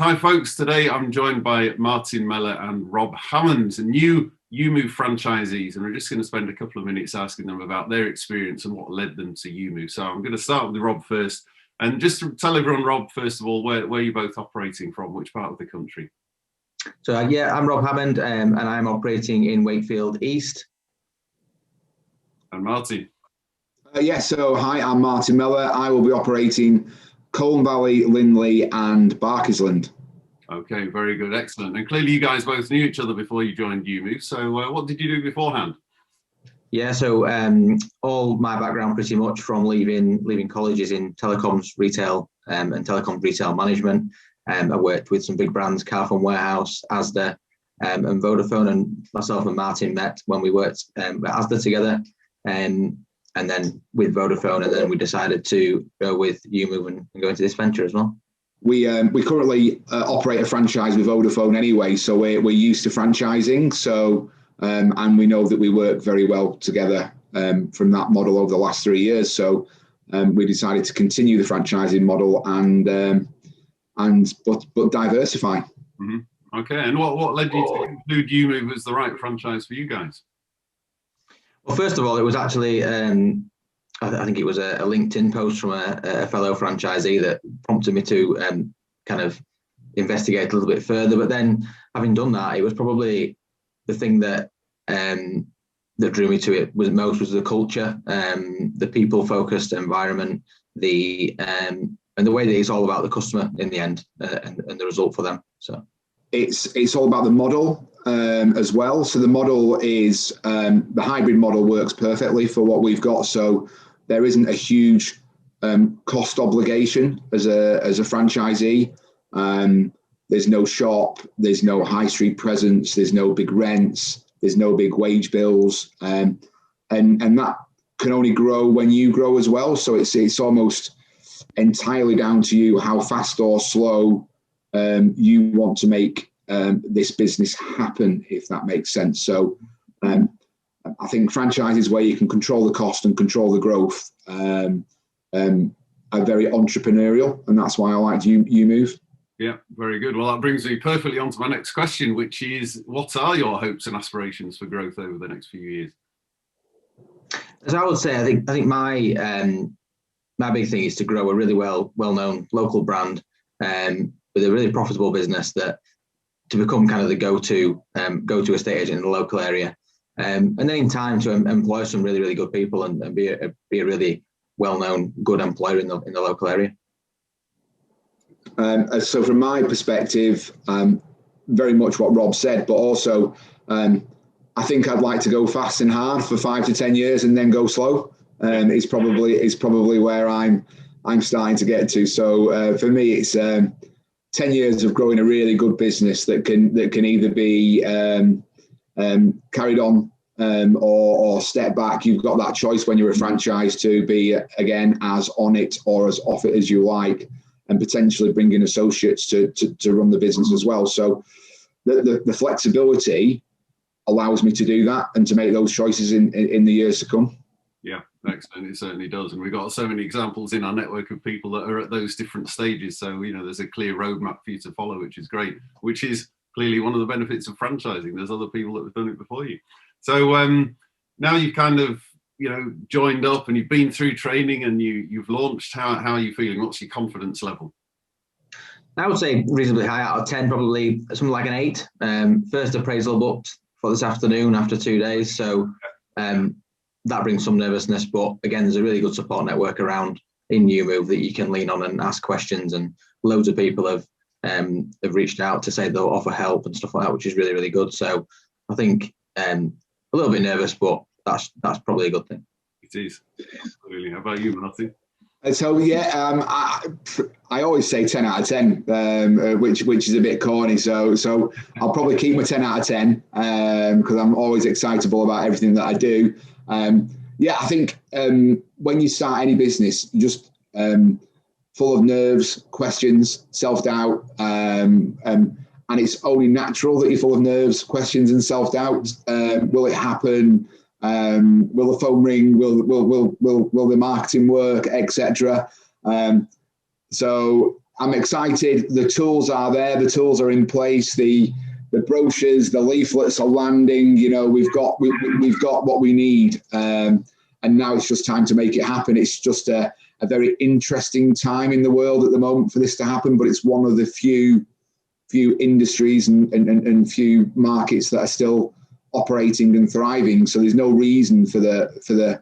Hi folks, today I'm joined by Martin Mellor and Rob Hammond, new EweMove franchisees, and we're just going to spend a couple of minutes asking them about their experience and what led them to EweMove. So I'm going to start with Rob first, and just to tell everyone, Rob, first of all, where you're both operating from, which part of the country? So I'm Rob Hammond, and I'm operating in Wakefield East. And Martin? Hi, I'm Martin Mellor. I will be operating Colne Valley, Lindley and Barkisland. Okay, very good, excellent. And clearly you guys both knew each other before you joined EweMove. So what did you do beforehand? All my background pretty much from leaving colleges in telecoms retail and telecoms retail management. I worked with some big brands, Carphone Warehouse, Asda and Vodafone, and myself and Martin met when we worked at Asda together. And then with Vodafone, and then we decided to go with EweMove and go into this venture as well. We currently operate a franchise with Vodafone anyway, so we're used to franchising. So and we know that we work very well together from that model over the last 3 years. So we decided to continue the franchising model but diversify. Mm-hmm. Okay, and what led you to conclude EweMove as the right franchise for you guys? Well, first of all, it was actually, I think it was a LinkedIn post from a fellow franchisee that prompted me to kind of investigate a little bit further. But then, having done that, it was probably the thing that drew me to it was the culture, the people-focused environment, and the way that it's all about the customer in the end, and the result for them. So it's all about the model. As well. So the model is the hybrid model works perfectly for what we've got. So there isn't a huge cost obligation as a franchisee. There's no shop, there's no high street presence, there's no big rents, there's no big wage bills, and that can only grow when you grow as well. So it's almost entirely down to you how fast or slow you want to make this business happen, if that makes sense. So I think franchises where you can control the cost and control the growth are very entrepreneurial, and that's why I liked EweMove. Yeah, very good. Well, that brings me perfectly on to my next question, which is, what are your hopes and aspirations for growth over the next few years? As I would say, I think my big thing is to grow a really well-known local brand with a really profitable business to become kind of the go-to estate agent in the local area, and then in time to employ some really, really good people and be a really well-known good employer in the local area. So from my perspective, very much what Rob said, but also I think I'd like to go fast and hard for 5 to 10 years and then go slow. It's probably where I'm starting to get to. So for me, it's 10 years of growing a really good business that can either be carried on or step back. You've got that choice when you're a franchise to be, again, as on it or as off it as you like, and potentially bring in associates to run the business as well. So the flexibility allows me to do that and to make those choices in the years to come. Yeah, excellent. It certainly does. And we've got so many examples in our network of people that are at those different stages. So, there's a clear roadmap for you to follow, which is great, which is clearly one of the benefits of franchising. There's other people that have done it before you. So now you've kind of, joined up and you've been through training and you've launched. How are you feeling? What's your confidence level? I would say reasonably high, out of 10, probably something like an 8. First appraisal booked for this afternoon after 2 days. So that brings some nervousness, but again, there's a really good support network around in EweMove that you can lean on and ask questions, and loads of people have reached out to say they'll offer help and stuff like that, which is really, really good. So I think a little bit nervous, but that's probably a good thing. It is. Absolutely. How about you, Martin? So I always say 10 out of 10, which is a bit corny. So I'll probably keep my 10 out of 10 because I'm always excitable about everything that I do. I think when you start any business, you're just full of nerves, questions, self-doubt, and it's only natural that you're full of nerves, questions, and self-doubt. Will it happen? Will the phone ring? Will the marketing work, etc. So I'm excited. The tools are there. The tools are in place. The brochures, the leaflets are landing. You know, we've got what we need, and now it's just time to make it happen. It's just a very interesting time in the world at the moment for this to happen, but it's one of the few industries and few markets that are still operating and thriving. So there's no reason for the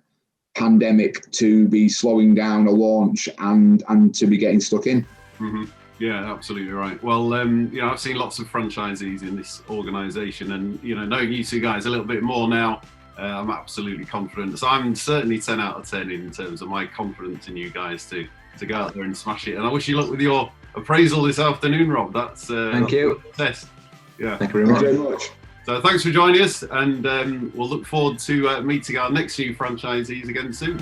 pandemic to be slowing down a launch and to be getting stuck in. Mm-hmm. Yeah, absolutely right. Well, you know, I've seen lots of franchisees in this organisation, and you know, knowing you two guys a little bit more now, I'm absolutely confident. So I'm certainly 10 out of 10 in terms of my confidence in you guys to go out there and smash it. And I wish you luck with your appraisal this afternoon, Rob. That's thank you. Test. Yeah. Thank you very much. So thanks for joining us, and we'll look forward to meeting our next few franchisees again soon.